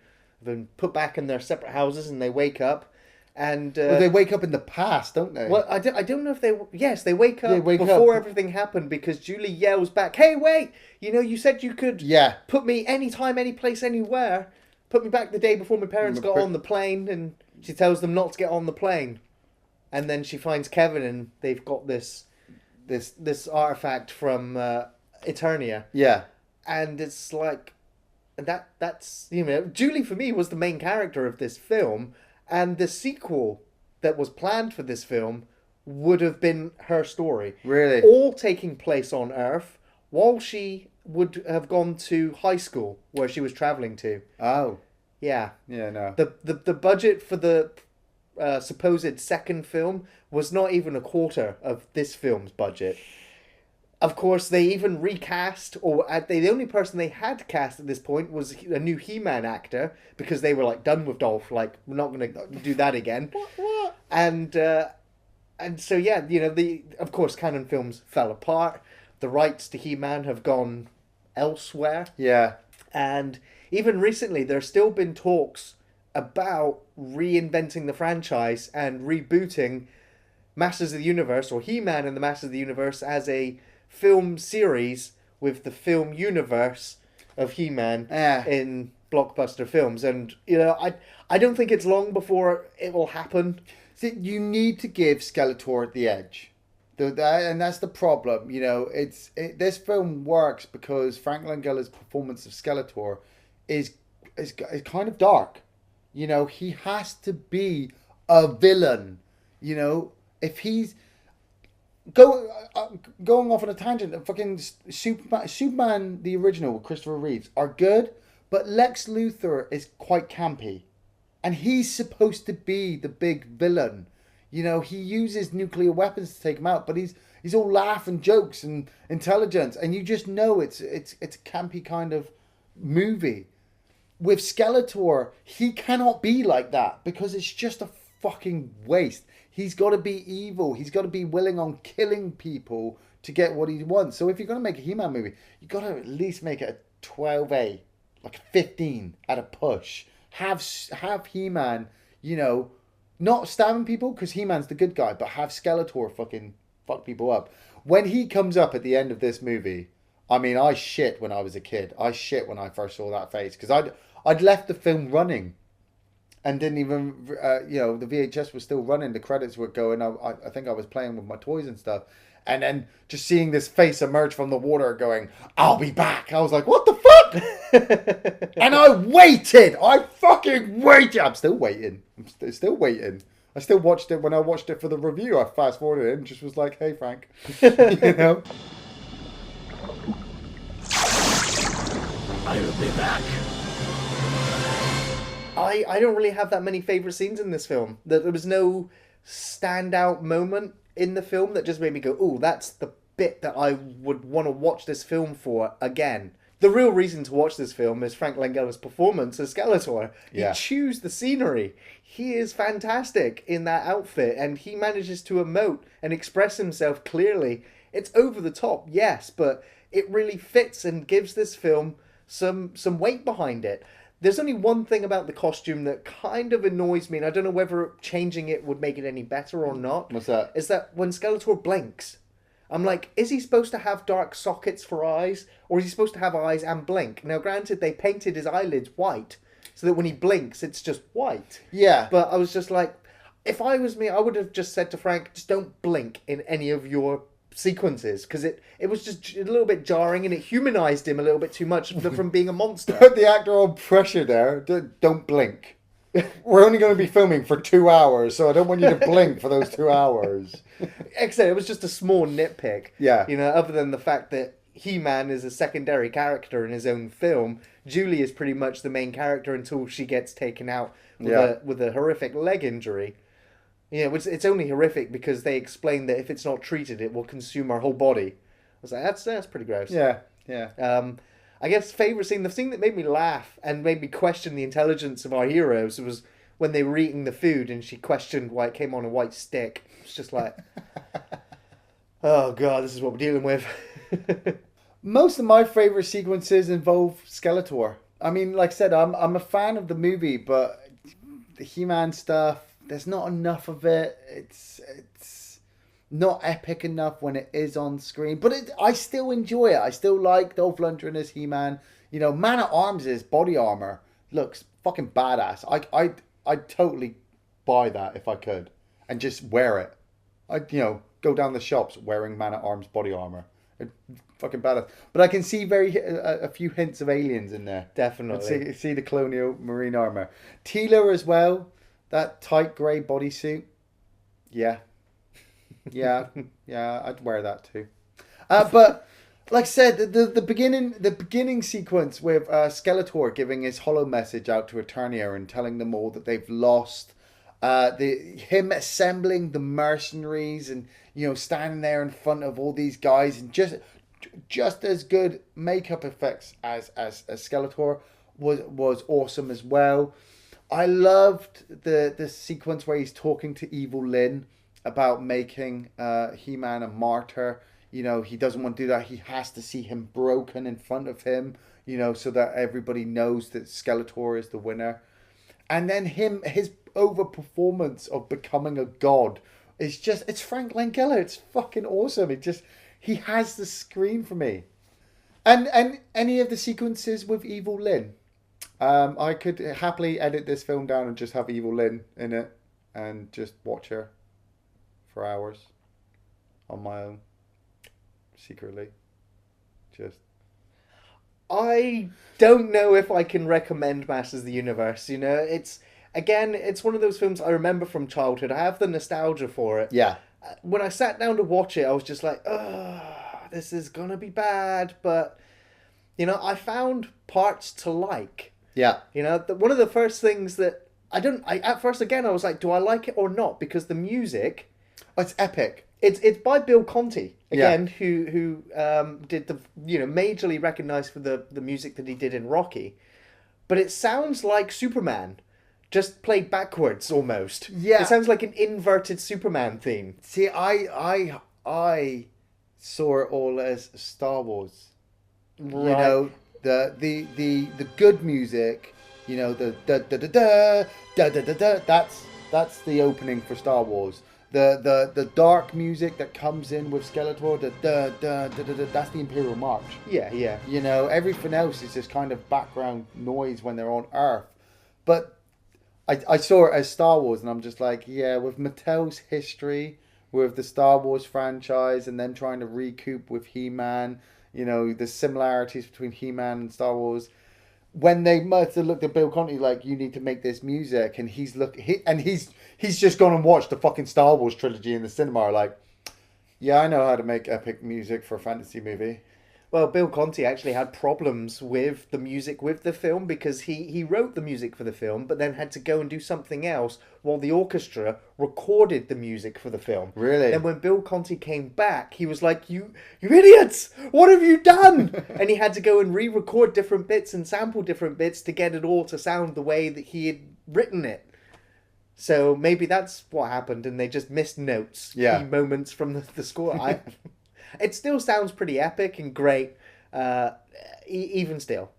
put back in their separate houses and they wake up. And well, they wake up in the past, don't they? well, I don't know if they... Yes, they wake up wake before up. everything happened because Julie yells back, "Hey, wait! You know, you said you could put me anytime, any place, anywhere. Put me back the day before my parents got on the plane." And she tells them not to get on the plane. And then she finds Kevin and they've got this artifact from Eternia. Yeah. And it's like... That's... You know, Julie, for me, was the main character of this film. And the sequel that was planned for this film would have been her story. Really? All taking place on Earth while she would have gone to high school where she was travelling to. Oh. Yeah. Yeah, no. The budget for the supposed second film was not even a quarter of this film's budget. Of course, they even recast, the only person they had cast at this point was a new He-Man actor, because they were like done with Dolph, like, we're not going to do that again. What? And so, yeah, you know, of course, canon films fell apart. The rights to He-Man have gone elsewhere. Yeah. And even recently, there's still been talks about reinventing the franchise and rebooting Masters of the Universe, or He-Man and the Masters of the Universe, as a film series with the film universe of He-Man in blockbuster films. And, you know, I don't think it's long before it will happen. See, you need to give Skeletor the edge. And that's the problem. You know, this film works because Frank Langella's performance of Skeletor is kind of dark. You know, he has to be a villain. You know, if he's... Going off on a tangent, fucking Superman, the original with Christopher Reeves, are good, but Lex Luthor is quite campy. And he's supposed to be the big villain. You know, he uses nuclear weapons to take him out, but he's all laugh and jokes and intelligence, and you just know it's a campy kind of movie. With Skeletor, he cannot be like that because it's just a fucking waste. He's got to be evil. He's got to be willing on killing people to get what he wants. So if you're going to make a He-Man movie, you got to at least make it a 12A, like a 15 at a push. Have He-Man, you know, not stabbing people because He-Man's the good guy, but have Skeletor fucking fuck people up. When he comes up at the end of this movie, I mean, I shit when I was a kid. I shit when I first saw that face because I'd left the film running. And didn't even, you know, the VHS was still running. The credits were going. I think I was playing with my toys and stuff. And then just seeing this face emerge from the water going, "I'll be back." I was like, what the fuck? And I waited. I fucking waited. I'm still waiting. Still waiting. I still watched it. When I watched it for the review, I fast forwarded it and just was like, "Hey, Frank." You know? I'll be back. I don't really have that many favourite scenes in this film. There was no standout moment in the film that just made me go, "Ooh, that's the bit that I would want to watch this film for again." The real reason to watch this film is Frank Langella's performance as Skeletor. Yeah. He chews the scenery. He is fantastic in that outfit, and he manages to emote and express himself clearly. It's over the top, yes, but it really fits and gives this film some weight behind it. There's only one thing about the costume that kind of annoys me, and I don't know whether changing it would make it any better or not. What's that? Is that when Skeletor blinks, I'm like, is he supposed to have dark sockets for eyes? Or is he supposed to have eyes and blink? Now, granted, they painted his eyelids white, so that when he blinks, it's just white. Yeah. But I was just like, if I was me, I would have just said to Frank, just don't blink in any of your sequences, because it was just a little bit jarring and it humanized him a little bit too much from being a monster. Put the actor on pressure there. Don't blink. We're only going to be filming for 2 hours, so I don't want you to blink for those 2 hours. Except it was just a small nitpick. Yeah. You know, other than the fact that He-Man is a secondary character in his own film, Julie is pretty much the main character until she gets taken out with a horrific leg injury. Yeah, it's only horrific because they explain that if it's not treated, it will consume our whole body. I was like, that's pretty gross. Yeah. I guess favourite scene, the scene that made me laugh and made me question the intelligence of our heroes was when they were eating the food and she questioned why it came on a white stick. It's just like, oh God, this is what we're dealing with. Most of my favourite sequences involve Skeletor. I mean, like I said, I'm a fan of the movie, but the He-Man stuff, there's not enough of it. It's not epic enough when it is on screen, but I still enjoy it. I still like Dolph Lundgren as He-Man. You know, Man at Arms' body armor looks fucking badass. I'd totally buy that if I could and just wear it. I'd, go down the shops wearing Man at Arms body armor. Fucking badass. But I can see a few hints of aliens in there. Definitely. See the colonial marine armor. Teela as well. That tight grey bodysuit. Yeah. Yeah. I'd wear that too. But like I said, the beginning sequence with Skeletor giving his hollow message out to Eternia and telling them all that they've lost. Him assembling the mercenaries and standing there in front of all these guys and just as good makeup effects as Skeletor was awesome as well. I loved the sequence where he's talking to Evil Lynn about making He-Man a martyr. He doesn't want to do that. He has to see him broken in front of him, so that everybody knows that Skeletor is the winner. And then his overperformance of becoming a god is it's Frank Langella. It's fucking awesome. He has the screen for me. And any of the sequences with Evil Lynn. I could happily edit this film down and just have Evil Lynn in it and just watch her for hours on my own. Secretly. I don't know if I can recommend Masters of the Universe. It's one of those films I remember from childhood. I have the nostalgia for it. Yeah. When I sat down to watch it, I was just like, oh, this is gonna be bad. But, I found parts to like. Yeah. One of the first things that at first again, I was like, do I like it or not? Because the music... It's epic. It's by Bill Conti again, who did the majorly recognized for the music that he did in Rocky, but it sounds like Superman, just played backwards almost. Yeah, it sounds like an inverted Superman theme. See, I saw it all as Star Wars. Right. The good music. The da da da da da da da da. That's the opening for Star Wars. The dark music that comes in with Skeletor, that's the Imperial March. Yeah. Everything else is just kind of background noise when they're on Earth. But I saw it as Star Wars, and I'm just like, yeah, with Mattel's history, with the Star Wars franchise, and then trying to recoup with He-Man, the similarities between He-Man and Star Wars. When they must have looked at Bill Conti like, you need to make this music, and he's just gone and watched the fucking Star Wars trilogy in the cinema, like, yeah, I know how to make epic music for a fantasy movie. Well, Bill Conti actually had problems with the music with the film because he wrote the music for the film, but then had to go and do something else while the orchestra recorded the music for the film. Really? And when Bill Conti came back, he was like, you idiots! What have you done? And he had to go and re-record different bits and sample different bits to get it all to sound the way that he had written it. So maybe that's what happened, and they just missed notes, key moments from the score. It still sounds pretty epic and great, even still.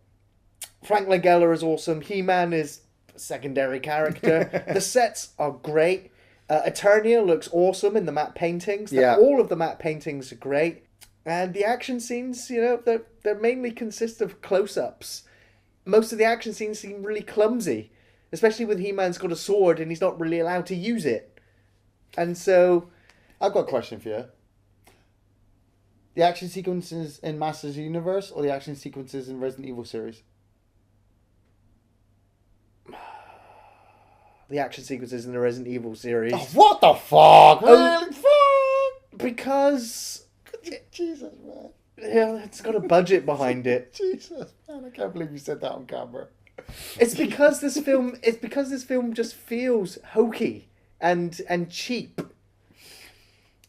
Frank Langella is awesome. He-Man is a secondary character. The sets are great. Eternia looks awesome in the matte paintings. All of the matte paintings are great. And the action scenes, they're mainly consist of close-ups. Most of the action scenes seem really clumsy, especially when He-Man's got a sword and he's not really allowed to use it. And so... I've got a question for you. The action sequences in Masters of the Universe or the action sequences in Resident Evil series? The action sequences in the Resident Evil series. Oh, what the fuck? Really? Fuck! Because... Jesus, man. Yeah, it's got a budget behind it. Jesus, man, I can't believe you said that on camera. It's because this film just feels hokey and cheap.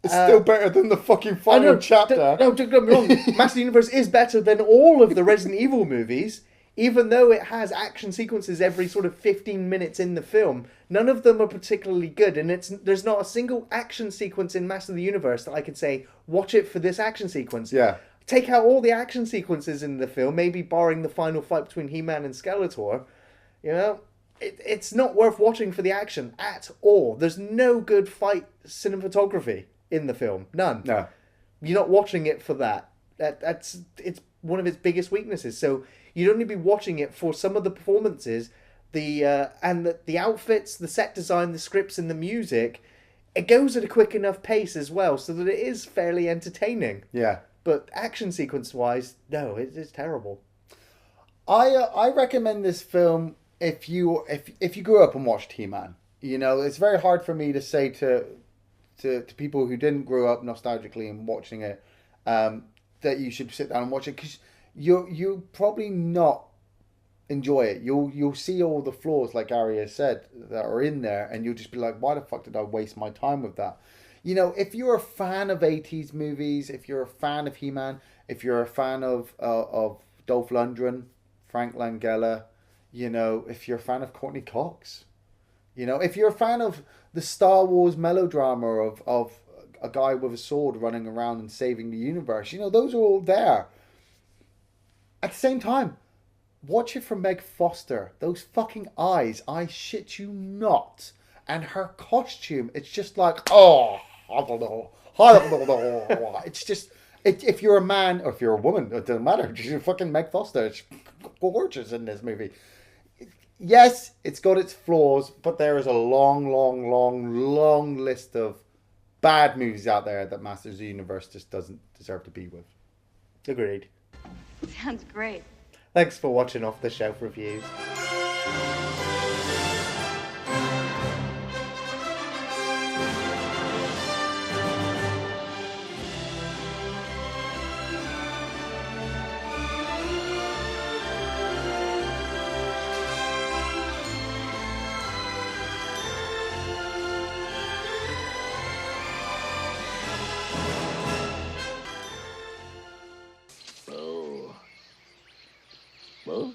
It's still better than the fucking final chapter. No, don't get me wrong. Master of the Universe is better than all of the Resident Evil movies. even though it has action sequences every sort of 15 minutes in the film, none of them are particularly good. And there's not a single action sequence in Master of the Universe that I could say, watch it for this action sequence. Yeah. Take out all the action sequences in the film, maybe barring the final fight between He-Man and Skeletor. You know, it's not worth watching for the action at all. There's no good fight cinematography in the film. None. No. You're not watching it for that. It's one of its biggest weaknesses. So you'd only be watching it for some of the performances, the outfits, the set design, the scripts, and the music. It goes at a quick enough pace as well, so that it is fairly entertaining. Yeah. But action sequence wise, no, it's terrible. I recommend this film if you grew up and watched He-Man. You know, it's very hard for me to say to people who didn't grow up nostalgically and watching it that you should sit down and watch it, because you'll probably not enjoy it. You'll see all the flaws, like Gary has said, that are in there, and you'll just be like, why the fuck did I waste my time with that? You know, if you're a fan of 80s movies, if you're a fan of He-Man, if you're a fan of Dolph Lundgren, Frank Langella, you know, if you're a fan of Courtney Cox, you know, if you're a fan of the Star Wars melodrama of a guy with a sword running around and saving the universe, you know, those are all there. At the same time, watch it for Meg Foster. Those fucking eyes, I shit you not. And her costume, it's just like, oh, it's just, if you're a man or if you're a woman, it doesn't matter. You're fucking Meg Foster. She's gorgeous in this movie. Yes, it's got its flaws, but there is a long, long, long, long list of bad movies out there that Masters of the Universe just doesn't deserve to be with. Agreed. Sounds great. Thanks for watching Off the Shelf Reviews. Well,